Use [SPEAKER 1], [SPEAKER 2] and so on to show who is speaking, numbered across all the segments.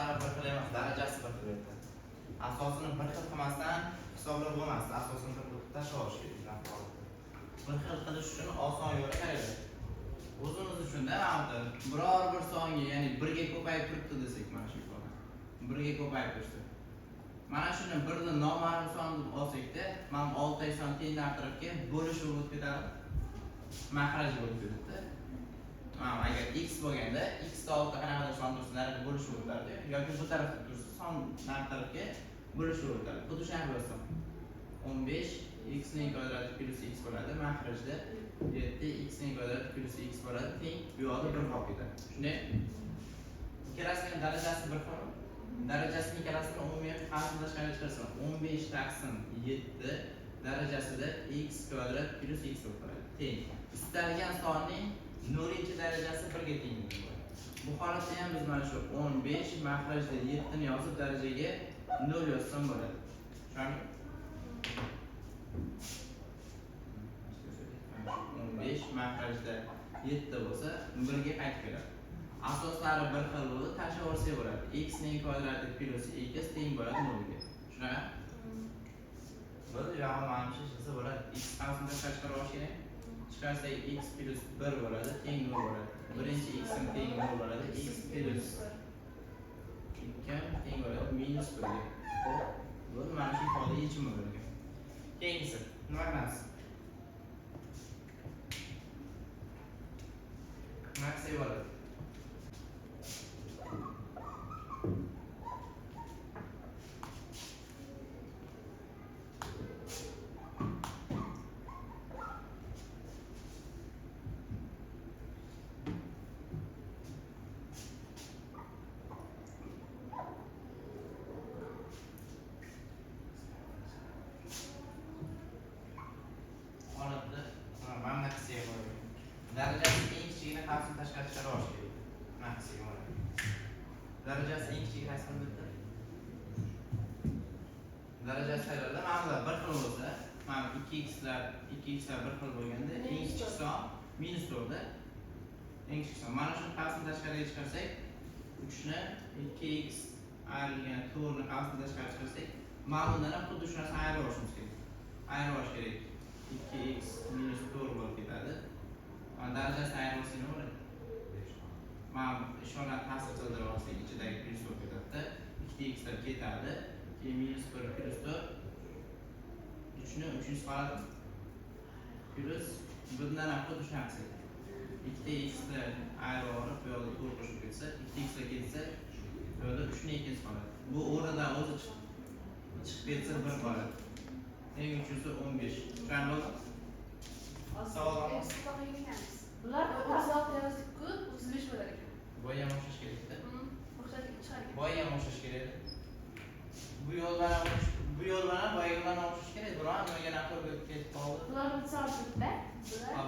[SPEAKER 1] asoslari bir xil emas, darajasi bir xil edi. Asosini bir xil qilmasdan hisoblab bo'lmasdi. Asosini bir xil tashlab olish kerak. Bir xil qilish uchun oson yo'li qayerda? O'zimiz uchun-da biror bir songa, ya'ni 1 ga ko'payib turibdi desak, mana shu ifodani. 1 ga ko'payib turibdi. Mana shuni 1 ni noma'lum son deb olsak-da, mana 6 son tenglar tarafga bo'lishi bo'lib ketadi. Mahraj bo'lib ketadi. Mana agar x bo'lganda, x da 6 qanaqadir son tursa, narigi bo'lishi bo'lib ketadi. Yoki bu tarafga tursa, son narigi tarafga bo'lishi bo'lib ketadi. Xuddi shunaqa bo'lsa 15 x ning kvadrati plus x bo'ladi. Mahrajda 7 x ning kvadrati plus x bo'ladi. Teng bu yoqda 1 qolib ketadi. Shunday. Ikkalasining darajasi bir xil. Darajasini ikkalasini umumiy qismini tashqariga chiqarsa 15 taqsim 7 darajasida x kvadrat plus x bo'lib qoladi. Teng. Istalgan sonning 0-darajasi 1 ga teng bo'ladi. Bu holatda ham biz mana shu 15 mahrajda 7 ni yozib darajaga 0 yozsam bo'ladi. Tushundingmi? 15 mahrajda 7 bo'lsa 1 ga qaytib keladi. Asoslari bir xil bo'ldi, tashlavorsak bo'ladi. X ning kvadrati plus x teng bo'ladi 0 ga. Shunaqa? Bo'ldi, yog'i mana shu chiqsa bo'ladi. X qanchani tashqariga chiqarib olish kerak? Chiqarsak x plus 1 bo'ladi, teng 0 bo'ladi. Birinchi x ning teng 0 bo'ladi. X plus 2 teng bo'ladi minus 1 ga. Xo'p, bo'ldi, mana shu ifoda yechimi bo'lgan. Keyingisi, nima qilamiz? Nima qilsak bo'ladi? Darajasi eng kichigini qasm tashqariga chiqarib olish kerak. Maksiga bo'ladi. Darajasi eng kichigi qasm bitta. Darajasi qayerda? Mana bir xil bo'lsa, mana 2xlar bir xil bo'lganda eng kichik son -4 da. Eng kichik son. Mana shuni qasm tashqariga chiqarsak, 3 ni 2x ayrilgan 4 ni qasm tashqariga chiqarsak, mana bundan ham xuddi shu narsani ayirib olishimiz kerak. Ayirib olish kerak. 2x -4 bo'lib ketadi. Darajasini ayirib olsak nima bo'ladi? Mana ishorani ta'sir qildirib olsak, ichidagi plus bo'lib ketadi. 2x lar ketadi. Keyin -1 plus 4. 3 ni 3 qoladi. Plus bundan ham xuddi shunaqa qilsak. 2x lar ayirib olib, bu yoqda 4 qo'shib ketsa, 2x lar ketsa, bu yoqda 3 ni 2 qoladi. Bu o'rnidan o'zi chiqib ketsa 1 qoladi. Eng uchisi 15. Tushundingmi? Savol
[SPEAKER 2] Bular 36 yozib-ku 35 bo'lar ekan.
[SPEAKER 1] Boya ham o'xshash kerak-da.
[SPEAKER 2] O'xshatib chiqargan.
[SPEAKER 1] Boya ham o'xshash kerak. Bu yo'l bilan boyaga bilan o'xshash kerak. Biroq nimaga naqlga ketib qoldi?
[SPEAKER 2] Bular 36da. Bular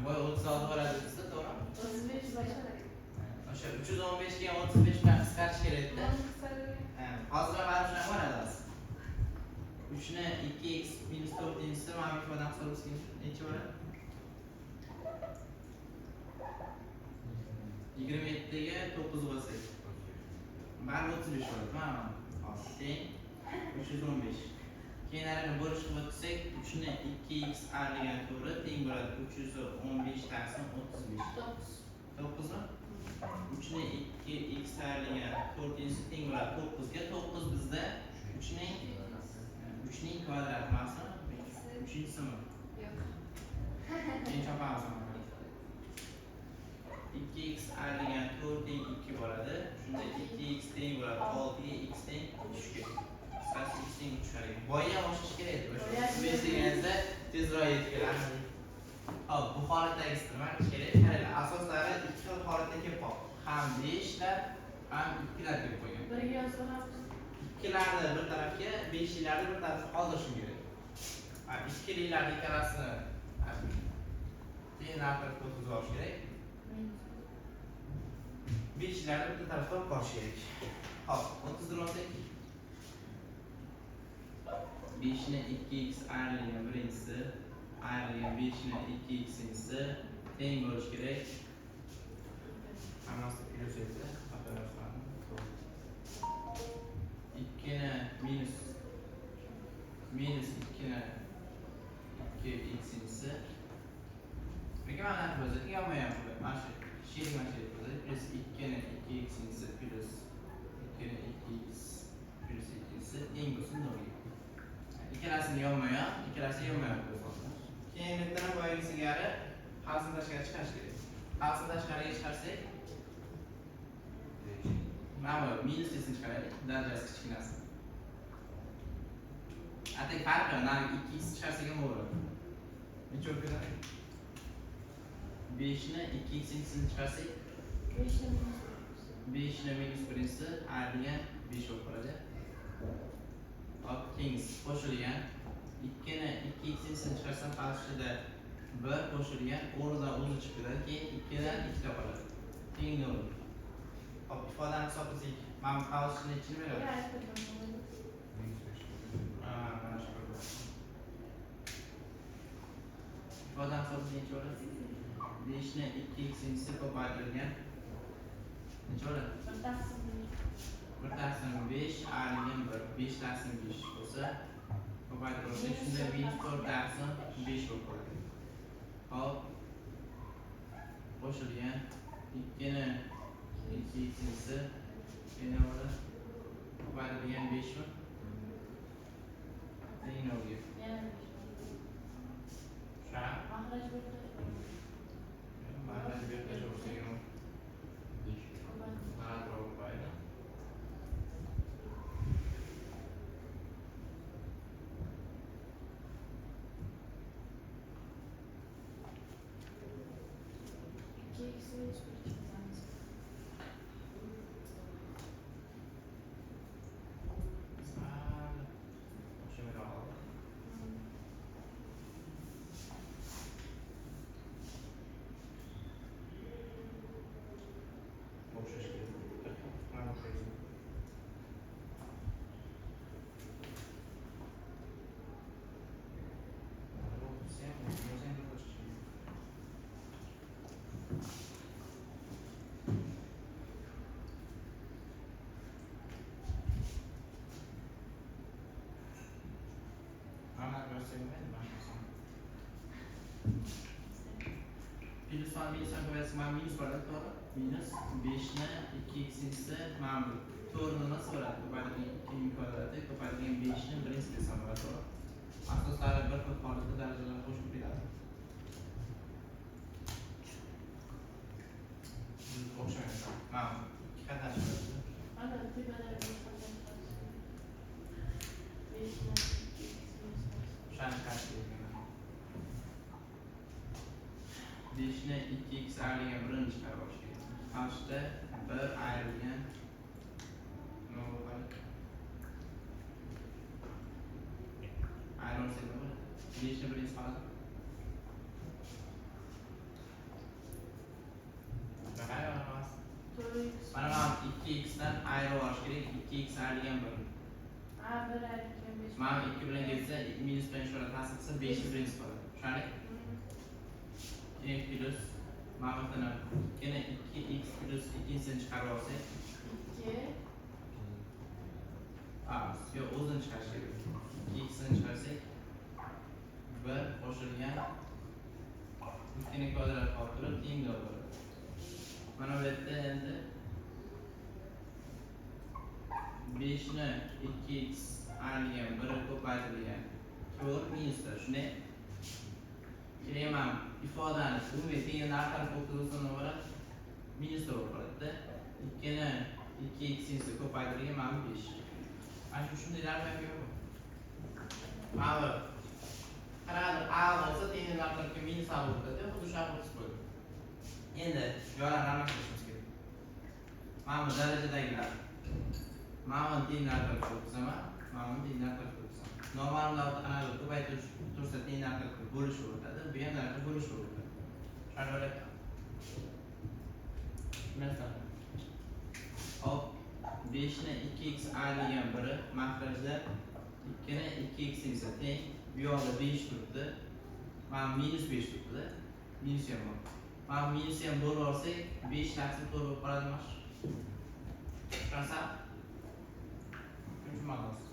[SPEAKER 1] boya 36 bo'ladi desa, to'g'rimi?
[SPEAKER 2] 35 bo'lar ekan.
[SPEAKER 1] O'sha 315 ga 35 bilan qisqarish kerak-da. Hozir ham mana shunaqa bo'ladi aslida. 3 ni 2x - 4 desa, mana bu ifodadan hisoblasa necha bo'ladi? 27 ga 9 bo'lsa, bari 35 bo'ladi. Mana hozir teng 315. Keyin arini bo'lish qilib o'tsak, 3 ni 2x ayrilgan 4 teng bo'ladi 315 taqsim 35. 9 mi? 3 ni 2x ayrilgan 4 teng bo'ladi 9 ga. 9 bizda 3 ning kvadrati emasmi? 3-simi?
[SPEAKER 2] Yo'q.
[SPEAKER 1] Men chopamiz. 2x ayrilgan 4 teng 2 bo'ladi. Shunda 2x teng bo'ladi 6 ga x teng 3 ga. Qisqasi x teng 3 kerak. Boya ham o'xshash kerak. O'sha deganingizda tezroq yetib keladi. Hop, bu holatdagi nima qilish kerak? Qaranglar, asoslari ikki xil holatda kelib qoldi. Ham 5 lar, ham 2 lar kelib qolgan.
[SPEAKER 2] Birga yozib olamiz.
[SPEAKER 1] 2 larni bir tarafga, 5 larni bir tarafga qoldirishim kerak. 2 larni ikkalasini teng tarafga o'tkazib olish kerak. 5 larni bir tarafga olib qolish kerak. Hop, 30 olsak 5 ni 2x ayrilgan birinchisi ayrilgan 5 ni 2x'inchisi teng bo'lishi kerak. Hammasi plus edi. plus 2'nin 2x'inisi plus 2'nin 2x plus 2'si teng bo'lsin 0 ga. İkkalasini yonma-yon, ikkalasi yonma-yon qo'yib. Keyin bittani boyagi singari xalsini tashqariga chiqarish kerak. Xalsini tashqariga chiqarsak, mana bu minus desini chiqaraylik, darajasi kichkinasi. Atak farqi, nari 2x chiqarsak ham bo'ladi. Necha bo'ladi? 5 ni 2x'ini chiqarsak, 5 ni minus 1'si ayrilgan 5 bo'lib qoladi. Hop, tengsiz qo'shilgan 2 ni 2x'ini chiqarsam qarshida 1 qo'shilgan o'rnidan o'zi chiqib ketadi, keyin 2 dan 2 ta qoladi. Teng 0. Hop, ifodani hisoblasak, mana bu qavishni nechini beradi? Mana shu bo'ladi. Ifodani hisoblasak necha bo'ladi? 5 ni 2x'ini ko'paytirilgan necha bo'ladi? 1/5 ayrilgan 1, 5 taqsim 5 bo'lsa, ko'paytirilsa shunda minus 4/5 bo'lib qoladi. Hop, qo'shilgan 2 ni 2x'ini yana bo'ladi. Ko'paytirilgan 5 mi? Teng 0 ga. Sha? Mahraj berkash bo'lsa ham aniqroq bo'ladi. Plus var minus ko'paytirsak mana minus bo'ladi, to'g'ri? Minus 5 ni 2x'inisi mana bu to'g'rini nasıl bo'ladi? Ko'paytirgan 2 kvadrati ko'paytirgan 5 ni birinchi desam bo'ladi, to'g'ri? Asoslari bir xil holatda darajalar qo'shib beradi. O'xshamaydi. Mana ikki qatnashadi.
[SPEAKER 2] Ana tepada
[SPEAKER 1] Shani qatnashadi. 5 ni 2x ayrilgan 1'ni chiqarib olish kerak. Qarshida 1 ayrilgan nima bo'ladi? Ayrilsa nima bo'ladi? 5 ni 1'ingiz qoladi. Mana 2x dan ayirib olish kerak. 2x ayrilgan 1. Mana 2 bilan kelsa minus bilan shuni ta'sir qilsa 5 ni 1'ingiz qoladi. Tushunarli? Keyin plus mana bu tana yana 2x plus 2'sini chiqarib olsak, 2 yo'q, o'zini chiqarish kerak. 2x'ini chiqarsak 1 qo'shilgan 2 ni kvadrat qolib turib teng bo'ladi. Mana bu yerda endi 5 ni 2x ayrilgan 1 ko'paytirilgan 4 minusda shunday. Keyin ham ifodani umumiy tengini har tarafga o'tkazsa nima bo'ladi? Minus bo'lib qoladi. 2 ni 2x'ini ko'paytirilgan mana 5. Ana shunday narsa yo'q. Mana bu qanaqadir a bo'lsa tengini har tarafga minus a bo'lib ketadi, xuddi shu holatda bo'ladi. Endi yo'llarni almashtirishimiz kerak. Mana bu darajadagilar. Mana bu tengini har tarafga o'tkazaman, mana bu tengini har tarafga o'tkazaman. Normallarda qanaqadir ko'paytirish tursa tengini har tarafga bo'lish o'tadi. Bu ham narsa bo'lish o'tadi. Tushunarli? Mesela hop 5 ni 2x ayrilgan 1 mahrajda 2 ni 2x esa teng. Bu yoqda 5 turibdi. Mana minus 5 turibdi. Minus ham bor. Mana minus ham bo'lib olsak 5 taqsim 4 bo'lib qoladi mana shu. Tushunasizmi? Tushunmadingiz.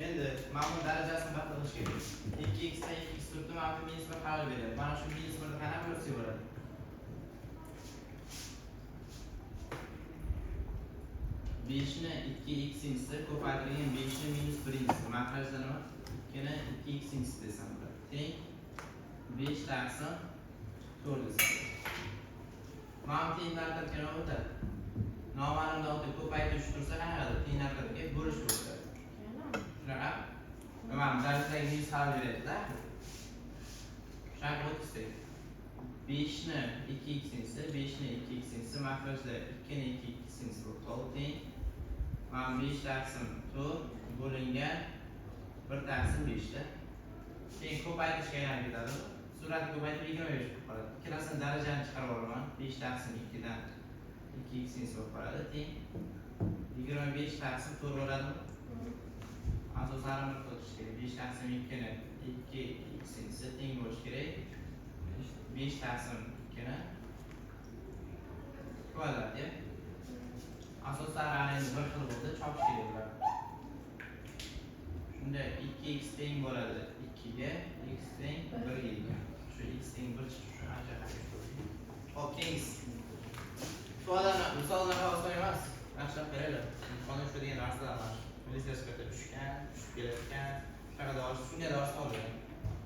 [SPEAKER 1] Endi mana bu darajasini battar qilish kerak. 2x dan 2x turibdi, mana bu minus 1 qaror beradi. Mana shu minus 1 ni qanaqa bo'lsa bo'ladi? 5 ni 2x'inchisi ko'paytirilgan 5 ni minus 1'inchisi. Makrajda nima? 2 ni 2x'inchisi desam bo'ladi. Teng 5 taqsim 4 desam. Mana tenglar tarkibi o'tadi. Noma'lumda o'tib ko'paytirish tursa qanaqadir tenglar tarkibi bo'lish bo'ladi. Shunaqa? Nima darajadagi yuz hal beradi-da. Shunaqa o'tsak 5 ni 2x'inchisi, 5 ni 2x'inchisi makrajda 2 ni 2x'inchisi bo'lib qoldi. Teng mana 5 taqsim 4 bo'lingan 1 taqsim 5 da. Keyin ko'paytirishga aylanib ketadi. Suratni ko'paytirib 25 bo'lib qoladi. Ikkalasini darajani chiqarib olaman. 5 taqsim 2 dan 2x'inchisi bo'lib qoladi. Teng 25 taqsim 4 bo'ladimi? Asoslarini to'tish kerak. 5 taqsim 2 ni 2x'inchisi teng bo'lishi kerak. 5 taqsim 2 ni kvadrat ya. Asoslari endi bir xil bo'ldi, chopish kerak bo'ladi. Shunda 2x teng bo'ladi 2 ga, x teng 1 ga. Shu x teng 1 chiqishi ancha xavfli bo'ladi. Xo'p, keyingi misollarga oson emas. Yaxshilab qaranglar. Qonun shu degan narsalar bor. Millisekundga tushgan, tushib kelayotgan, shunaqa dorish, shunga dorish olgan.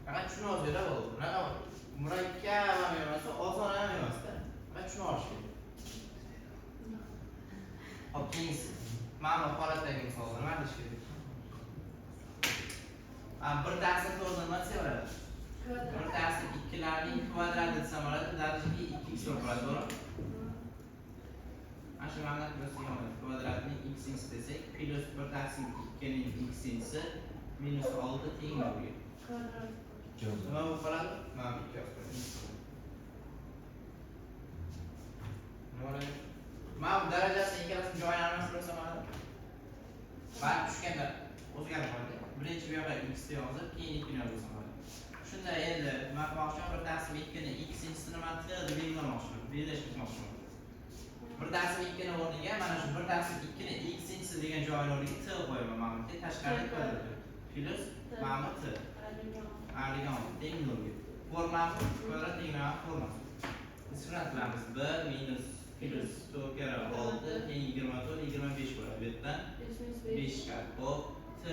[SPEAKER 1] Faqat shuni o'zida bo'ldi. Bunaqa murakkab ham emas, oson ham emas-da. Faqat shuni olish kerak. Xo'p, keyingi mana bu holatdagi misollar nima deyish kerak? Bir taqsim 4 nima desa bo'ladi? Bir taqsim 2 larning kvadrati desa bo'ladi, darajaga 2x bo'lib qoladi, to'g'rimi? Ana shu ma'noda bo'lsa kvadratning x-inchisi desak, plus 1 taqsim 2 ning x-inchisi minus 6 teng nolga.
[SPEAKER 2] Kvadrat.
[SPEAKER 1] Nima bo'lib qoladi? Mana bu 2 yo'q. Nima bo'ladi? Mana bu darajasi ikkalasini joyini almashtirsa bo'ladi. Bari tushganda o'zgarib qoladi. Birinchi bu yoqqa x deb yozib, keyin 2 ni yozsam bo'ladi. Shunda endi nima qilmoqchiman? 1 taqsim 2 ning x-inchisini nima deb belgilamoqchiman. Belgilashmoqchiman. 1 taqsim 2 ni o'rniga mana shu 1 taqsim 2 ni x-inchisi degan joyini o'rniga t qo'yaman. Mana bu tashqariga kvadrat. Plus mana bu t. Aligan teng nolga. Formasi kvadrat tengmi? Formasi. Biz shuni qilamiz. 1 minus plus 4 kara 6 teng 24 25 bo'ladi. Bu yerdan 5 chiqadi. Xo'p, t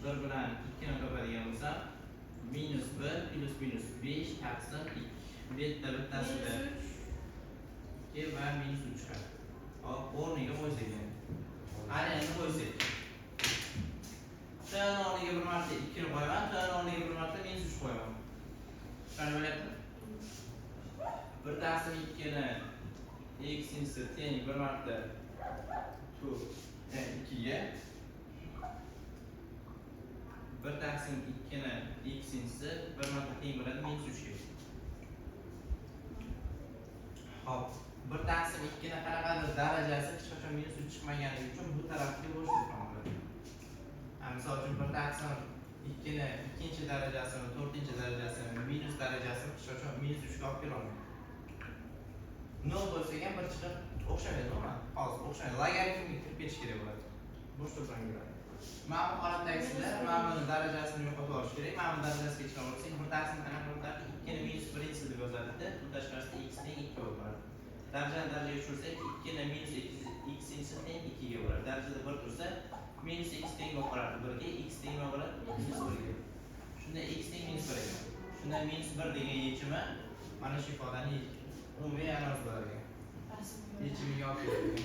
[SPEAKER 1] 1 bilan 2 ni topadigan bo'lsam minus 1 plus minus 5 taqsim 2. Bu yerda bittasida 2 va minus 3 chiqadi. Hop, o'rniga qo'ysak endi. Ana endi qo'ysak. T o'rniga bir marta 2 ni qo'yaman, t o'rniga bir marta minus 3 qo'yaman. Tushunib olyaptimi? 1 taqsim 2 ni x-inchisi teng bir marta 2 ga 1 taqsim 2 ni x-inchisi bir marta teng bo'ladi minus 3 ga. Hop, 1 taqsim 2 ni qanaqadir darajasi hech qachon minus 3 chiqmaganligi uchun bu tarafga bo'shlik qoladi. Misol uchun 1 taqsim 2 ni ikkinchi darajasini, 4-chi darajasini, minus darajasini hech qachon minus 3 ga olib kela olmaydi. 0 bo'lsa ham bir chiqib o'xshamaydi, to'g'rimi? Hozir o'xshamaydi. Logaritmga kirib ketish kerak bo'ladi. Bo'sh to'plam yuradi. Mana bu holatdagisida mana bu darajasini yo'qotib olish kerak. Mana bu darajasiga chiqib olsak, 1 taqsim qanaqa bo'ladi? 2 ni minus 1-inchisi deb yozadi. Bu tashqarisida x teng 2 bo'lib qoladi. Darajani darajaga tushirsak, 2 ni minus x-inchisi teng 2 ga bo'ladi. Darajada 1 tursa, minus x teng bo'lib qoladi 1 ga, x teng bo'lib qoladi minus 1 ga. Shunda x teng minus 1 ekan. Shunda minus 1 degan yechimi mana shu ifodani umumiy analiz bo'ladi. Yechimiga olib keladi.